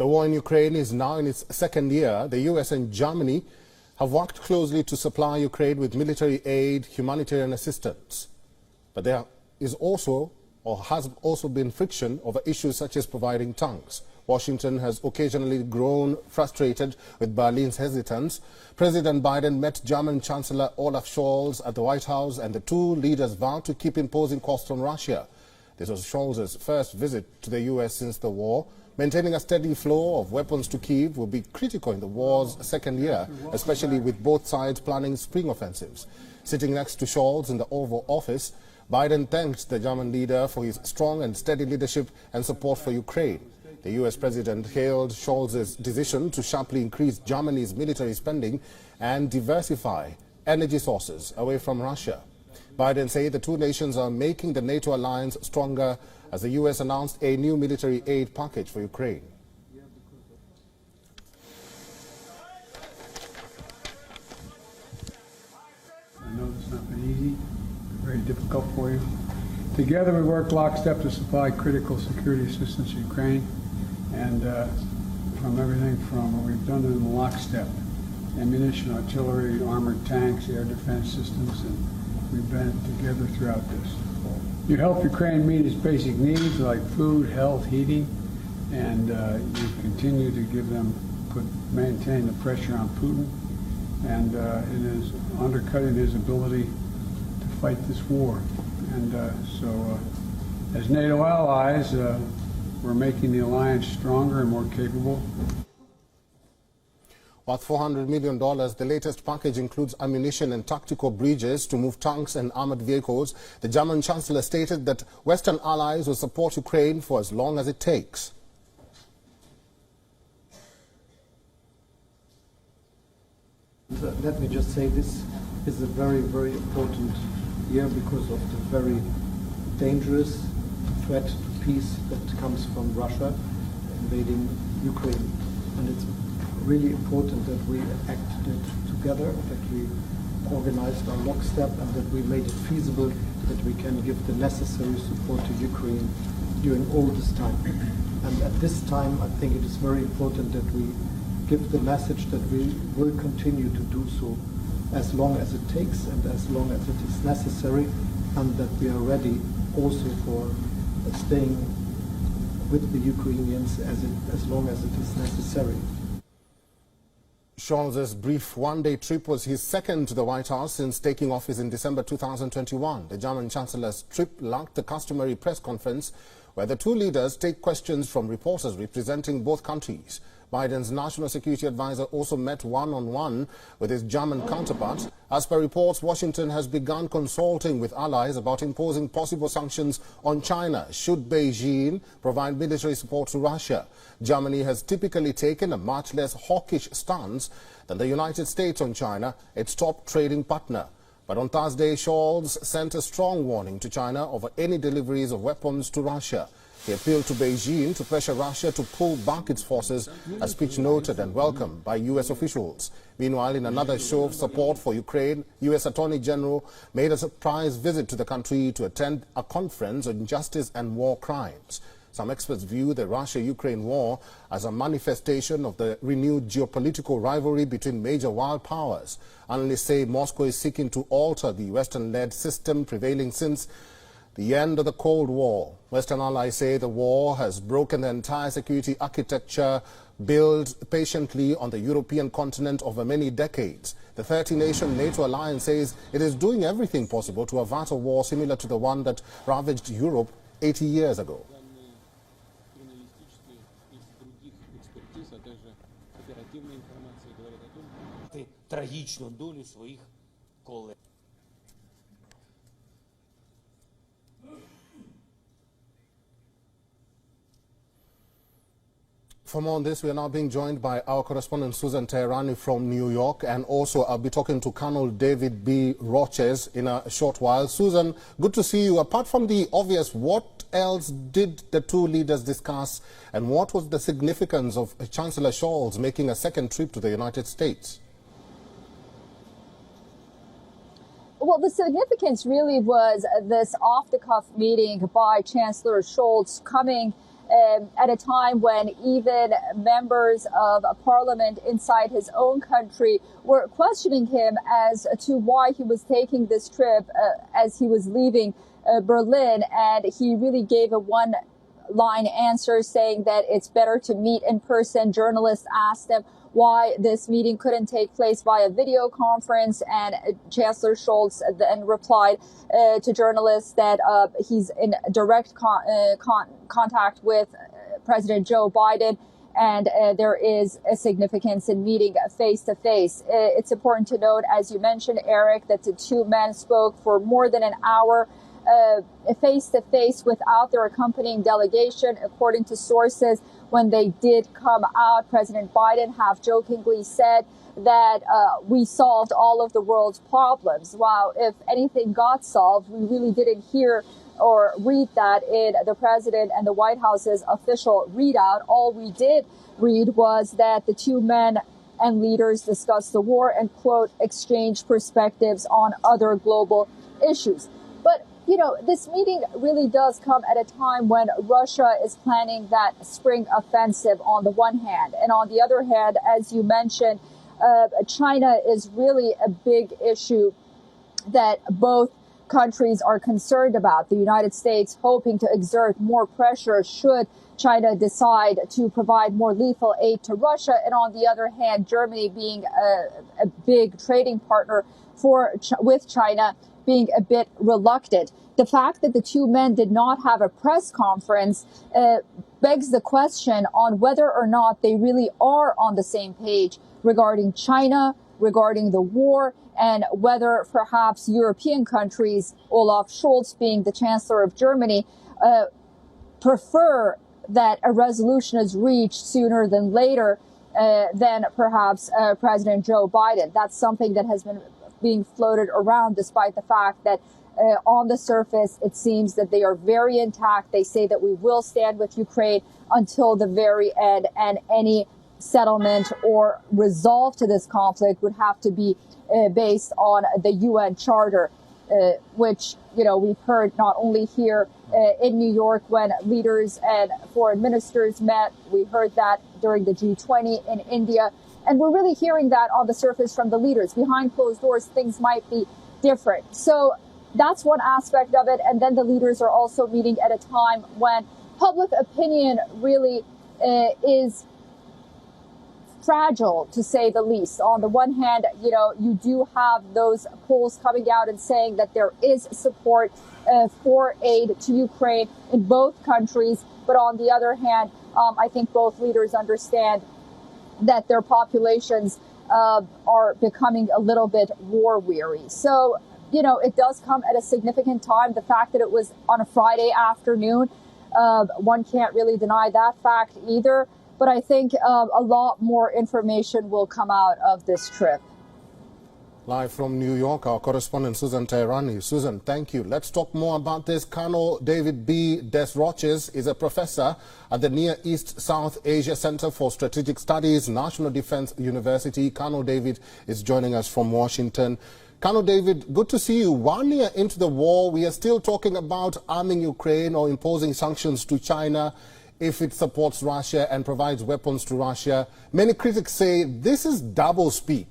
The war in Ukraine is now in its second year. The US and Germany have worked closely to supply Ukraine with military aid, humanitarian assistance. But there is also, or has also been, friction over issues such as providing tanks. Washington has occasionally grown frustrated with Berlin's hesitance. President Biden met German Chancellor OLAF Scholz at the White House, and the two leaders vowed to keep imposing costs on Russia. This was Scholz's first visit to the US since the war. Maintaining a steady flow of weapons to Kyiv will be critical in the war's second year, especially with both sides planning spring offensives. Sitting next to Scholz in the Oval Office, Biden thanked the German leader for his strong and steady leadership and support for Ukraine. The US president hailed Scholz's decision to sharply increase Germany's military spending and diversify energy sources away from Russia. Biden said the two nations are making the NATO alliance stronger as the US announced a new military aid package for Ukraine. I know it's not been easy, very difficult for you. Together we work lockstep to supply critical security assistance to Ukraine, and from everything from what we've done in lockstep, ammunition, artillery, armored tanks, air defense systems, and we've been together throughout this. You help Ukraine meet its basic needs like food, health, heating, and you continue to give them, maintain the pressure on Putin, and it is undercutting his ability to fight this war. And so as NATO allies, we're making the alliance stronger and more capable. Worth $400 million, the latest package includes ammunition and tactical bridges to move tanks and armored vehicles. The German chancellor stated that Western allies will support Ukraine for as long as it takes. Let me just say this is a very, very important year because of the very dangerous threat to peace that comes from Russia invading Ukraine. And it's really important that we acted together, that we organized our lockstep, and that we made it feasible that we can give the necessary support to Ukraine during all this time. And at this time, I think it is very important that we give the message that we will continue to do so as long as it takes and as long as it is necessary, and that we are ready also for staying with the Ukrainians as long as it is necessary. Scholz's brief one-day trip was his second to the White House since taking office in December 2021. The German chancellor's trip lacked the customary press conference where the two leaders take questions from reporters representing both countries. Biden's national security advisor also met one-on-one with his German counterpart. As per reports, Washington has begun consulting with allies about imposing possible sanctions on China should Beijing provide military support to Russia. Germany has typically taken a much less hawkish stance than the United States on China, its top trading partner. But on Thursday, Scholz sent a strong warning to China over any deliveries of weapons to Russia. He appealed to Beijing to pressure Russia to pull back its forces, a speech noted and welcomed by U.S. officials. Meanwhile, in another show of support for Ukraine, U.S. Attorney General made a surprise visit to the country to attend a conference on justice and war crimes. Some experts view the Russia-Ukraine war as a manifestation of the renewed geopolitical rivalry between major world powers. Analysts say Moscow is seeking to alter the Western-led system prevailing since the end of the Cold War. Western allies say the war has broken the entire security architecture built patiently on the European continent over many decades. The 30-nation NATO alliance says it is doing everything possible to avert a war similar to the one that ravaged Europe 80 years ago. For more on this, we are now being joined by our correspondent Susan Teherani from New York, and also I'll be talking to Colonel David B. Roches in a short while. Susan, good to see you. Apart from the obvious, what else did the two leaders discuss, and what was the significance of Chancellor Scholz making a second trip to the United States? Well, the significance really was this off-the-cuff meeting by Chancellor Scholz coming at a time when even members of parliament inside his own country were questioning him as to why he was taking this trip as he was leaving Berlin. And he really gave a one-line answer saying that it's better to meet in person. Journalists asked him why this meeting couldn't take place via video conference, and Chancellor Scholz then replied to journalists that he's in direct contact with President Joe Biden, and there is a significance in meeting face-to-face. It's important to note, as you mentioned, Eric, that the two men spoke for more than an hour face-to-face without their accompanying delegation. According to sources, when they did come out, President Biden half-jokingly said that we solved all of the world's problems. Wow, if anything got solved, we really didn't hear or read that in the president and the White House's official readout. All we did read was that the two men and leaders discussed the war and, quote, exchanged perspectives on other global issues. But you know, this meeting really does come at a time when Russia is planning that spring offensive on the one hand. And on the other hand, as you mentioned, China is really a big issue that both countries are concerned about. The United States hoping to exert more pressure should China decide to provide more lethal aid to Russia. And on the other hand, Germany being a big trading partner with China, being a bit reluctant. The fact that the two men did not have a press conference begs the question on whether or not they really are on the same page regarding China, regarding the war, and whether perhaps European countries, Olaf Scholz being the Chancellor of Germany, prefer that a resolution is reached sooner than later than perhaps President Joe Biden. That's something that has been being floated around, despite the fact that on the surface, it seems that they are very intact. They say that we will stand with Ukraine until the very end, and any settlement or resolve to this conflict would have to be based on the UN Charter, which, you know, we've heard not only here in New York when leaders and foreign ministers met. We heard that during the G20 in India. And we're really hearing that on the surface from the leaders. Behind closed doors, things might be different. So that's one aspect of it. And then the leaders are also meeting at a time when public opinion really is fragile, to say the least. On the one hand, you know, you do have those polls coming out and saying that there is support for aid to Ukraine in both countries. But on the other hand, I think both leaders understand that their populations are becoming a little bit war weary. So, you know, it does come at a significant time. The fact that it was on a Friday afternoon, one can't really deny that fact either. But I think a lot more information will come out of this trip. Live from New York, our correspondent Susan Teherani. Susan, thank you. Let's talk more about this. Colonel David B. Desroches is a professor at the Near East South Asia Center for Strategic Studies, National Defense University. Colonel David is joining us from Washington. Colonel David, good to see you. 1 year into the war, we are still talking about arming Ukraine or imposing sanctions to China if it supports Russia and provides weapons to Russia. Many critics say this is doublespeak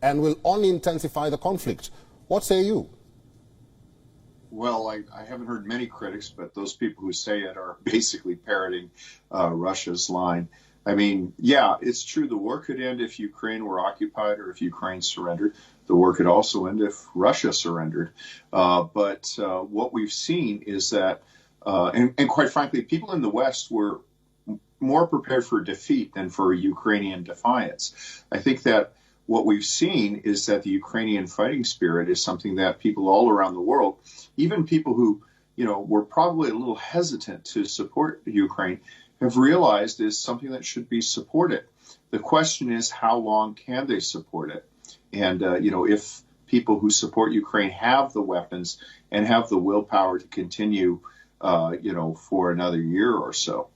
and will only intensify the conflict. What say you? Well, I haven't heard many critics, but those people who say it are basically parroting Russia's line. I mean, yeah, it's true. The war could end if Ukraine were occupied or if Ukraine surrendered. The war could also end if Russia surrendered. But what we've seen is that, and quite frankly, people in the West were more prepared for defeat than for Ukrainian defiance. I think that what we've seen is that the Ukrainian fighting spirit is something that people all around the world, even people who, you know, were probably a little hesitant to support Ukraine, have realized is something that should be supported. The question is, how long can they support it? And, you know, if people who support Ukraine have the weapons and have the willpower to continue, you know, for another year or so.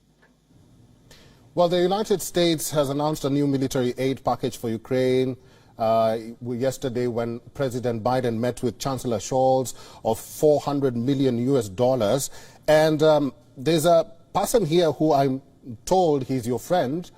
Well, the United States has announced a new military aid package for Ukraine. Yesterday, when President Biden met with Chancellor Scholz, of $400 million US. And there's a person here who I'm told he's your friend